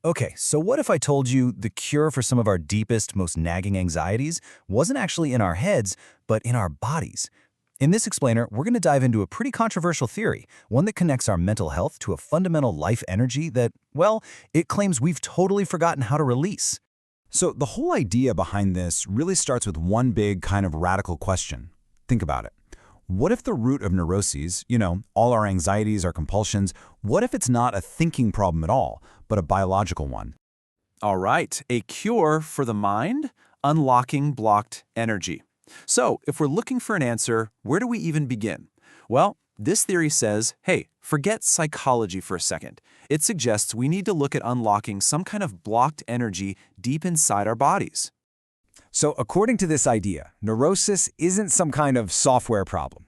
Okay, so what if I told you the cure for some of our deepest, most nagging anxieties wasn't actually in our heads, but in our bodies? In this explainer, we're going to dive into a pretty controversial theory, one that connects our mental health to a fundamental life energy that, well, it claims we've totally forgotten how to release. So the whole idea behind this really starts with one big kind of radical question. Think about it. What if the root of neuroses, all our anxieties, our compulsions, what if it's not a thinking problem at all, but a biological one? All right, a cure for the mind? Unlocking blocked energy. So, if we're looking for an answer, where do we even begin? Well, this theory says, hey, forget psychology for a second. It suggests we need to look at unlocking some kind of blocked energy deep inside our bodies. So according to this idea, neurosis isn't some kind of software problem,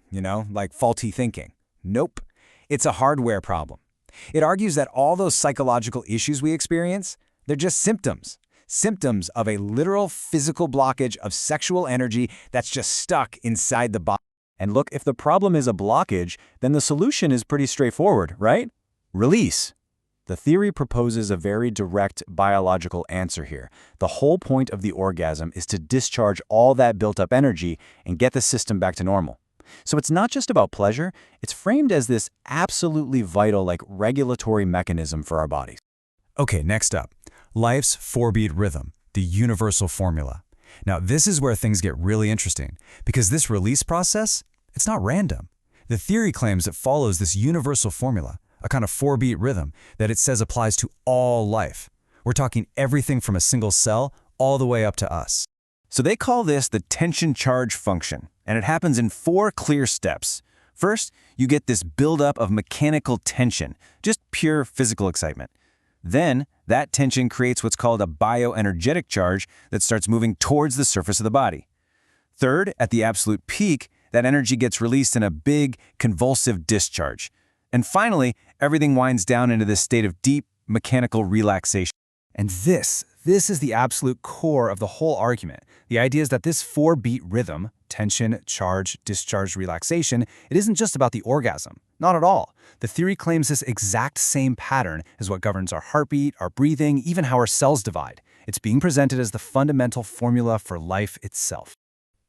like faulty thinking. Nope, it's a hardware problem. It argues that all those psychological issues we experience, they're just symptoms. Symptoms of a literal physical blockage of sexual energy that's just stuck inside the body. And look, if the problem is a blockage, then the solution is pretty straightforward, right? Release. The theory proposes a very direct biological answer here. The whole point of the orgasm is to discharge all that built-up energy and get the system back to normal. So it's not just about pleasure, it's framed as this absolutely vital, regulatory mechanism for our bodies. Okay, next up, life's 4-beat rhythm, the universal formula. Now, this is where things get really interesting, because this release process, it's not random. The theory claims it follows this universal formula, a kind of 4-beat rhythm that it says applies to all life. We're talking everything from a single cell all the way up to us. So they call this the tension-charge function, and it happens in 4 clear steps. First, you get this buildup of mechanical tension, just pure physical excitement. Then, that tension creates what's called a bioenergetic charge that starts moving towards the surface of the body. Third, at the absolute peak, that energy gets released in a big, convulsive discharge. And finally, everything winds down into this state of deep, mechanical relaxation. And this is the absolute core of the whole argument. The idea is that this 4-beat rhythm, tension, charge, discharge, relaxation, it isn't just about the orgasm. Not at all. The theory claims this exact same pattern is what governs our heartbeat, our breathing, even how our cells divide. It's being presented as the fundamental formula for life itself.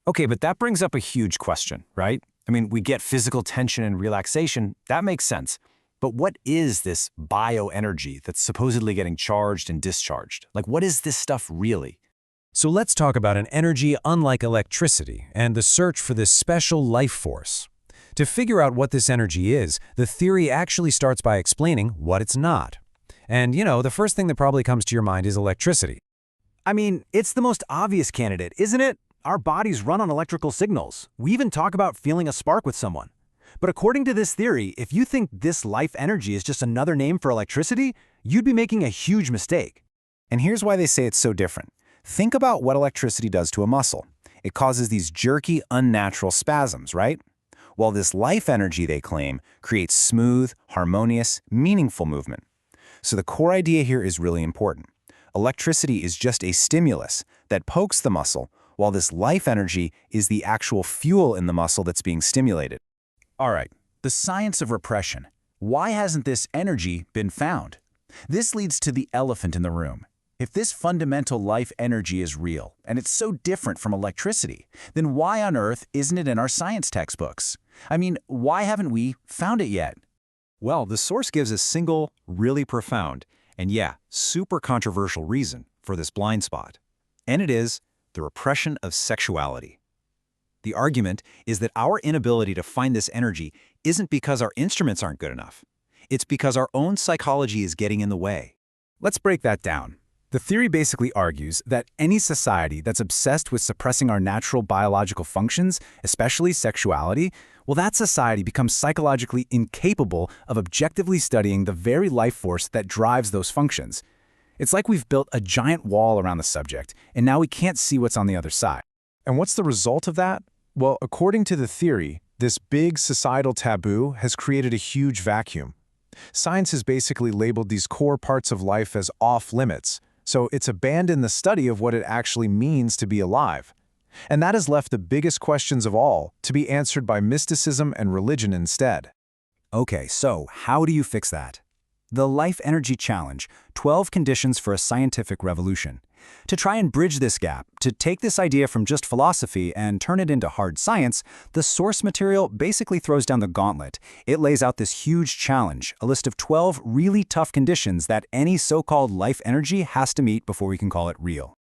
Okay, but that brings up a huge question, right? I mean, we get physical tension and relaxation. That makes sense. But what is this bioenergy that's supposedly getting charged and discharged? What is this stuff really? So let's talk about an energy unlike electricity and the search for this special life force. To figure out what this energy is, the theory actually starts by explaining what it's not. And, the first thing that probably comes to your mind is electricity. I mean, it's the most obvious candidate, isn't it? Our bodies run on electrical signals. We even talk about feeling a spark with someone. But according to this theory, if you think this life energy is just another name for electricity, you'd be making a huge mistake. And here's why they say it's so different. Think about what electricity does to a muscle. It causes these jerky, unnatural spasms, right? While this life energy, they claim, creates smooth, harmonious, meaningful movement. So the core idea here is really important. Electricity is just a stimulus that pokes the muscle, while this life energy is the actual fuel in the muscle that's being stimulated. All right, the science of repression. Why hasn't this energy been found? This leads to the elephant in the room. If this fundamental life energy is real, and it's so different from electricity, then why on earth isn't it in our science textbooks? I mean, why haven't we found it yet? Well, the source gives a single, really profound, and super controversial reason for this blind spot. And it is the repression of sexuality. The argument is that our inability to find this energy isn't because our instruments aren't good enough. It's because our own psychology is getting in the way. Let's break that down. The theory basically argues that any society that's obsessed with suppressing our natural biological functions, especially sexuality, well, that society becomes psychologically incapable of objectively studying the very life force that drives those functions. It's like we've built a giant wall around the subject, and now we can't see what's on the other side. And what's the result of that? Well, according to the theory, this big societal taboo has created a huge vacuum. Science has basically labeled these core parts of life as off-limits, so it's abandoned the study of what it actually means to be alive. And that has left the biggest questions of all to be answered by mysticism and religion instead. Okay, so how do you fix that? The Life Energy Challenge, 12 Conditions for a Scientific Revolution. To try and bridge this gap, to take this idea from just philosophy and turn it into hard science, the source material basically throws down the gauntlet. It lays out this huge challenge, a list of 12 really tough conditions that any so-called life energy has to meet before we can call it real.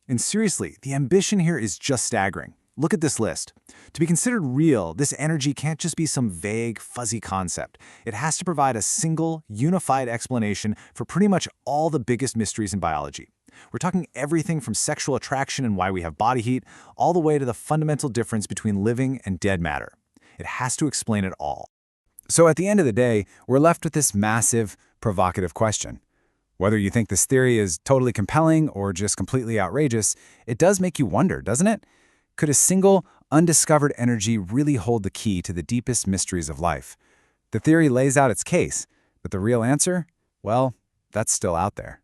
And seriously, the ambition here is just staggering. Look at this list. To be considered real, this energy can't just be some vague, fuzzy concept. It has to provide a single, unified explanation for pretty much all the biggest mysteries in biology. We're talking everything from sexual attraction and why we have body heat, all the way to the fundamental difference between living and dead matter. It has to explain it all. So at the end of the day, we're left with this massive, provocative question. Whether you think this theory is totally compelling or just completely outrageous, it does make you wonder, doesn't it? Could a single, undiscovered energy really hold the key to the deepest mysteries of life? The theory lays out its case, but the real answer? Well, that's still out there.